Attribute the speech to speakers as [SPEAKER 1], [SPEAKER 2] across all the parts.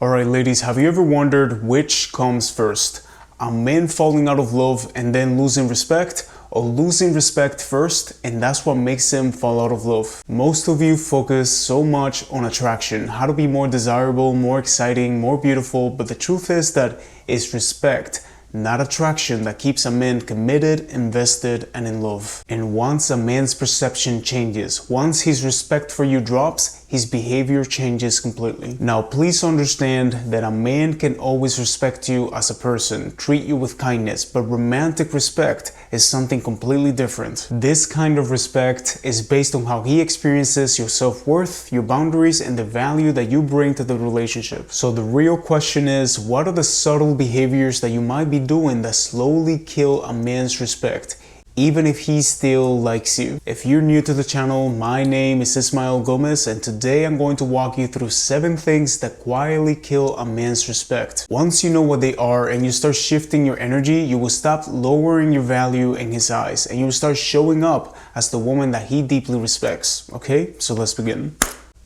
[SPEAKER 1] Alright ladies, have you ever wondered which comes first? A man falling out of love and then losing respect, or losing respect first and that's what makes him fall out of love? Most of you focus so much on attraction, how to be more desirable, more exciting, more beautiful, but the truth is that it's respect, not attraction, that keeps a man committed, invested, and in love. And once a man's perception changes, once his respect for you drops, his behavior changes completely. Now, please understand that a man can always respect you as a person, treat you with kindness, but romantic respect is something completely different. This kind of respect is based on how he experiences your self-worth, your boundaries, and the value that you bring to the relationship. So the real question is, what are the subtle behaviors that you might be doing that slowly kill a man's respect, even if he still likes you? If you're new to the channel, my name is Ismael Gomez, and today I'm going to walk you through 7 things that quietly kill a man's respect. Once you know what they are and you start shifting your energy, you will stop lowering your value in his eyes and you will start showing up as the woman that he deeply respects. Okay, so let's begin.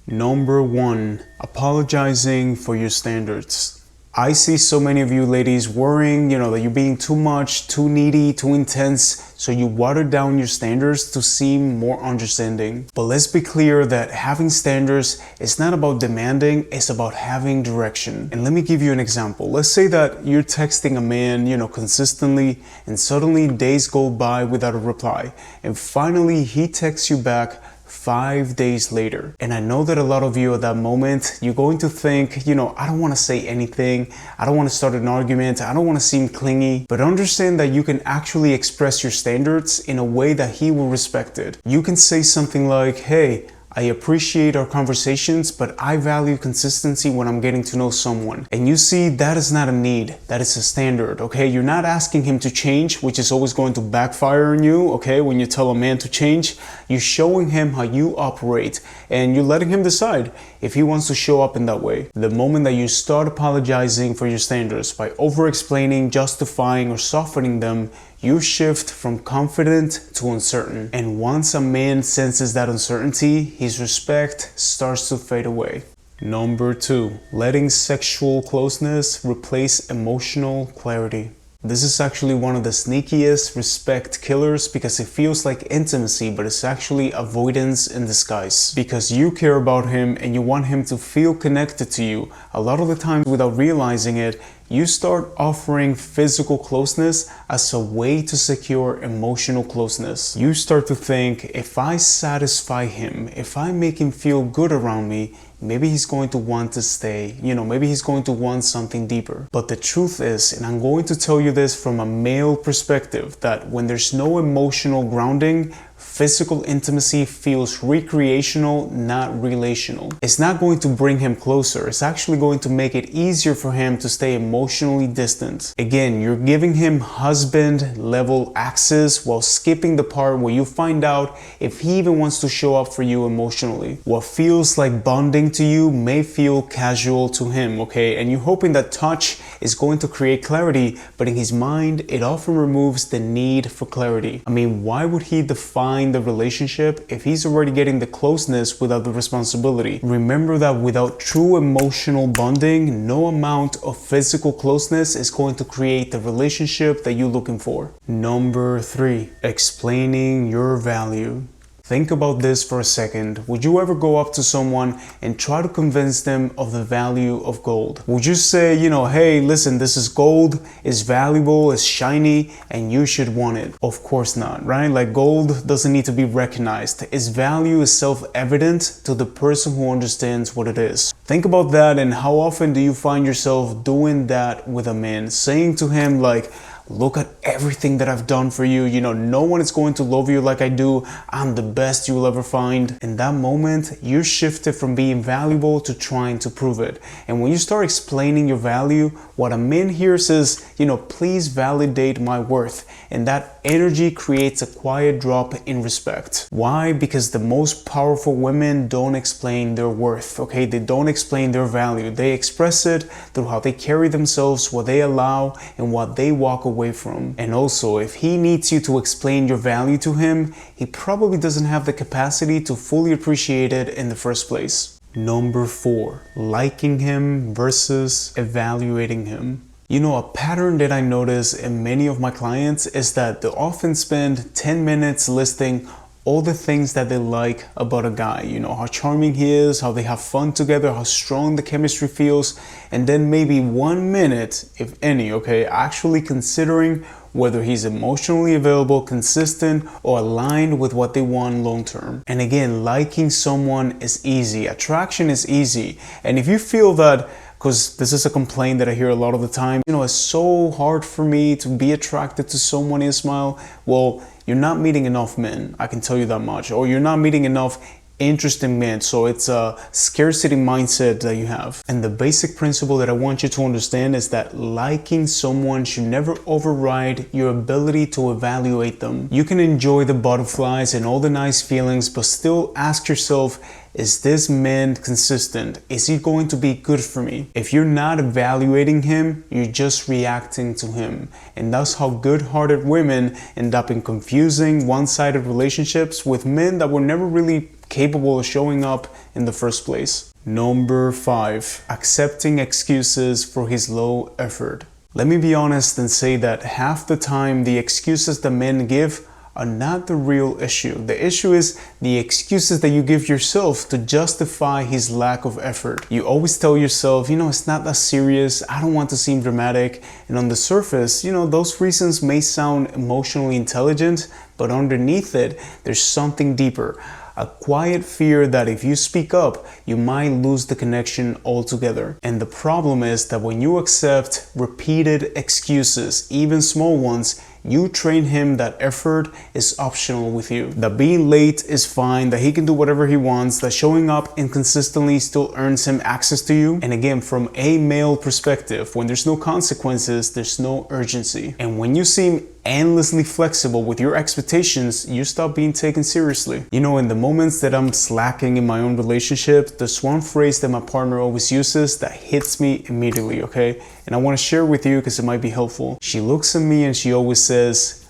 [SPEAKER 1] Number 1, apologizing for your standards. I see so many of you ladies worrying, that you're being too much, too needy, too intense, so you water down your standards to seem more understanding. But let's be clear that having standards is not about demanding, it's about having direction. And let me give you an example. Let's say that you're texting a man, consistently, and suddenly days go by without a reply. And finally he texts you back 5 days later. And I know that a lot of you at that moment, you're going to think, I don't want to say anything. I don't want to start an argument. I don't want to seem clingy. But understand that you can actually express your standards in a way that he will respect it. You can say something like, hey, I appreciate our conversations, but I value consistency when I'm getting to know someone. And you see, that is not a need, that is a standard, okay? You're not asking him to change, which is always going to backfire on you, okay? When you tell a man to change, you're showing him how you operate and you're letting him decide if he wants to show up in that way. The moment that you start apologizing for your standards by over-explaining, justifying, or softening them, you shift from confident to uncertain. And once a man senses that uncertainty, his respect starts to fade away. Number 2, letting sexual closeness replace emotional clarity. This is actually one of the sneakiest respect killers because it feels like intimacy, but it's actually avoidance in disguise. Because you care about him and you want him to feel connected to you, a lot of the times without realizing it, you start offering physical closeness as a way to secure emotional closeness. You start to think, if I satisfy him, if I make him feel good around me, maybe he's going to want to stay, maybe he's going to want something deeper. But the truth is, and I'm going to tell you this from a male perspective, that when there's no emotional grounding, physical intimacy feels recreational, not relational. It's not going to bring him closer. It's actually going to make it easier for him to stay emotionally distant. Again, you're giving him husband level access while skipping the part where you find out if he even wants to show up for you emotionally. What feels like bonding to you may feel casual to him, okay? And you're hoping that touch is going to create clarity, but in his mind, it often removes the need for clarity. I mean, why would he define the relationship if he's already getting the closeness without the responsibility? Remember that without true emotional bonding, no amount of physical closeness is going to create the relationship that you're looking for. Number 3, explaining your value. Think about this for a second. Would you ever go up to someone and try to convince them of the value of gold? Would you say, hey, listen, this is gold, it's valuable, it's shiny, and you should want it? Of course not, right? Like, gold doesn't need to be recognized. Its value is self-evident to the person who understands what it is. Think about that, and how often do you find yourself doing that with a man? Saying to him like, look at everything that I've done for you. No one is going to love you like I do. I'm the best you'll ever find. In that moment, you shifted from being valuable to trying to prove it. And when you start explaining your value, what a man hears is, please validate my worth. And that energy creates a quiet drop in respect. Why? Because the most powerful women don't explain their worth, okay? They don't explain their value. They express it through how they carry themselves, what they allow, and what they walk away from. And also, if he needs you to explain your value to him, he probably doesn't have the capacity to fully appreciate it in the first place. Number 4, liking him versus evaluating him. You know, a pattern that I notice in many of my clients is that they often spend 10 minutes listing all the things that they like about a guy. You know, how charming he is, how they have fun together, how strong the chemistry feels, and then maybe 1 minute, if any, okay, actually considering whether he's emotionally available, consistent, or aligned with what they want long term. And again, liking someone is easy, attraction is easy. And if you feel that, because this is a complaint that I hear a lot of the time, you know, it's so hard for me to be attracted to someone, Ismael. Well, you're not meeting enough men, I can tell you that much. Or you're not meeting enough interesting men. So it's a scarcity mindset that you have. And the basic principle that I want you to understand is that liking someone should never override your ability to evaluate them. You can enjoy the butterflies and all the nice feelings, but still ask yourself, is this man consistent? Is he going to be good for me? If you're not evaluating him, you're just reacting to him. And that's how good-hearted women end up in confusing, one-sided relationships with men that were never really capable of showing up in the first place. Number 5, accepting excuses for his low effort. Let me be honest and say that half the time the excuses that men give are not the real issue. The issue is the excuses that you give yourself to justify his lack of effort. You always tell yourself, you know, it's not that serious, I don't want to seem dramatic. And on the surface, you know, those reasons may sound emotionally intelligent, but underneath it, there's something deeper. A quiet fear that if you speak up, you might lose the connection altogether. And the problem is that when you accept repeated excuses, even small ones, you train him that effort is optional with you. That being late is fine, that he can do whatever he wants, that showing up inconsistently still earns him access to you. And again, from a male perspective, when there's no consequences, there's no urgency. And when you seem endlessly flexible with your expectations, you stop being taken seriously. You know, in the moments that I'm slacking in my own relationship, there's one phrase that my partner always uses that hits me immediately, okay? And I want to share with you because it might be helpful. She looks at me and she always says,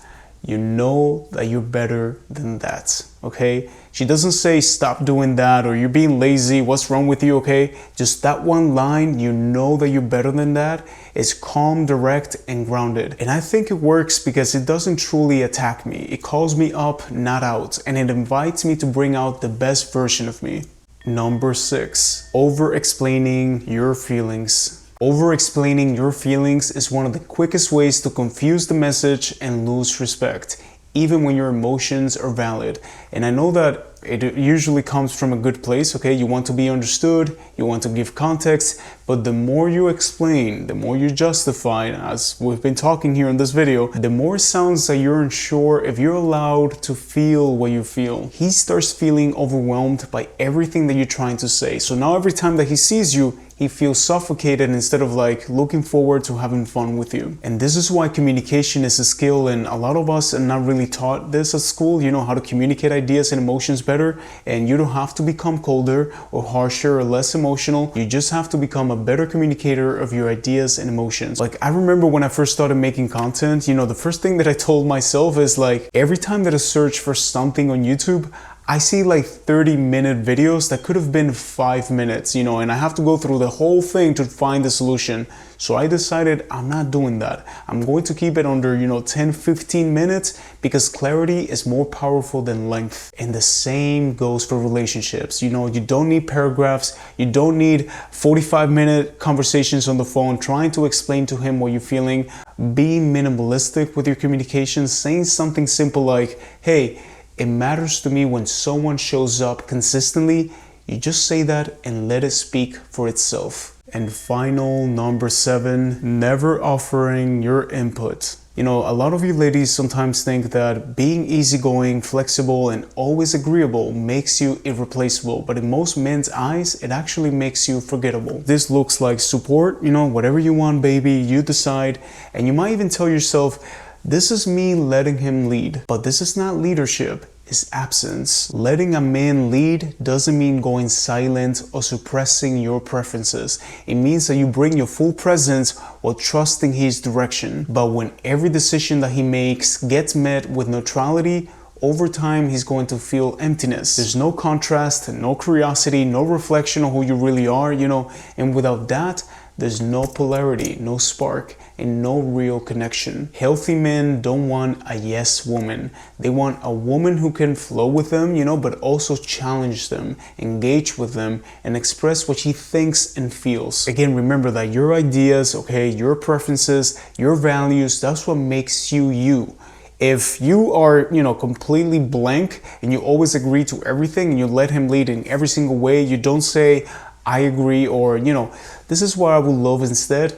[SPEAKER 1] "You know that you're better than that," okay? She doesn't say, "Stop doing that," or "You're being lazy, what's wrong with you," okay? Just that one line, "You know that you're better than that," is calm, direct, and grounded. And I think it works because it doesn't truly attack me. It calls me up, not out, and it invites me to bring out the best version of me. Number 6, over-explaining your feelings. Over-explaining your feelings is one of the quickest ways to confuse the message and lose respect, even when your emotions are valid. And I know that it usually comes from a good place, okay? You want to be understood, you want to give context, but the more you explain, the more you justify, as we've been talking here in this video, the more it sounds like you're unsure if you're allowed to feel what you feel. He starts feeling overwhelmed by everything that you're trying to say. So now every time that he sees you, he feels suffocated instead of like looking forward to having fun with you. And this is why communication is a skill, and a lot of us are not really taught this at school, you know, how to communicate ideas and emotions better. And you don't have to become colder or harsher or less emotional. You just have to become a better communicator of your ideas and emotions. Like, I remember when I first started making content, you know, the first thing that I told myself is like, every time that I search for something on YouTube, I see like 30-minute videos that could have been 5 minutes, you know, and I have to go through the whole thing to find the solution. So I decided I'm not doing that. I'm going to keep it under, you know, 10-15 minutes because clarity is more powerful than length. And the same goes for relationships. You know, you don't need paragraphs. You don't need 45-minute conversations on the phone trying to explain to him what you're feeling. Be minimalistic with your communication, saying something simple like, "Hey, it matters to me when someone shows up consistently." You just say that and let it speak for itself. And final, number 7, never offering your input. You know, a lot of you ladies sometimes think that being easygoing, flexible, and always agreeable makes you irreplaceable. But in most men's eyes, it actually makes you forgettable. This looks like support, you know, whatever you want, baby, you decide. And you might even tell yourself, this is me letting him lead. But this is not leadership. Is absence. Letting a man lead doesn't mean going silent or suppressing your preferences. It means that you bring your full presence while trusting his direction. But when every decision that he makes gets met with neutrality over time he's going to feel emptiness. There's no contrast, no curiosity, no reflection of who you really are, you know, and without that, there's no polarity, no spark, and no real connection. Healthy men don't want a yes woman. They want a woman who can flow with them, you know, but also challenge them, engage with them, and express what she thinks and feels. Again, remember that your ideas, okay, your preferences, your values, that's what makes you you. If you are, you know, completely blank and you always agree to everything and you let him lead in every single way, you don't say, I agree, or, you know, this is what I would love instead,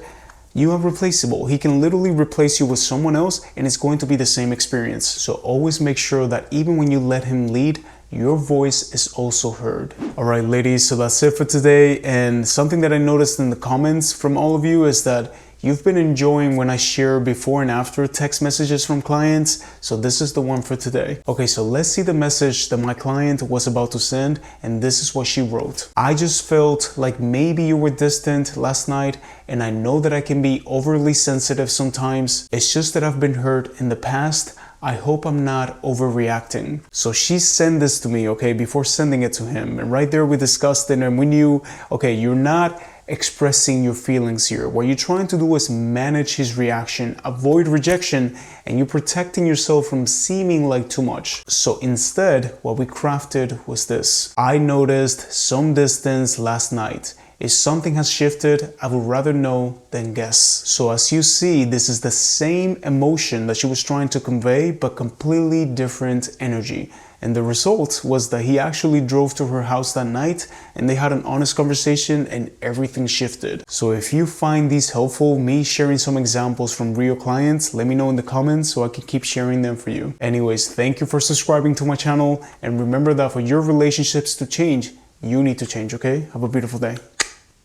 [SPEAKER 1] you are replaceable. He can literally replace you with someone else and it's going to be the same experience. So always make sure that even when you let him lead, your voice is also heard. All right, ladies, so that's it for today. And something that I noticed in the comments from all of you is that you've been enjoying when I share before and after text messages from clients, so this is the one for today. Okay, so let's see the message that my client was about to send, and this is what she wrote. I just felt like maybe you were distant last night, and I know that I can be overly sensitive sometimes. It's just that I've been hurt in the past. I hope I'm not overreacting. So she sent this to me, okay, before sending it to him. And right there we discussed it and we knew, okay, you're not expressing your feelings here. What you're trying to do is manage his reaction, avoid rejection, and you're protecting yourself from seeming like too much. So instead, what we crafted was this. I noticed some distance last night. If something has shifted, I would rather know than guess. So as you see, this is the same emotion that she was trying to convey, but completely different energy. And the result was that he actually drove to her house that night and they had an honest conversation and everything shifted. So if you find these helpful, me sharing some examples from real clients, let me know in the comments so I can keep sharing them for you. Anyways, thank you for subscribing to my channel. And remember that for your relationships to change, you need to change, okay? Have a beautiful day.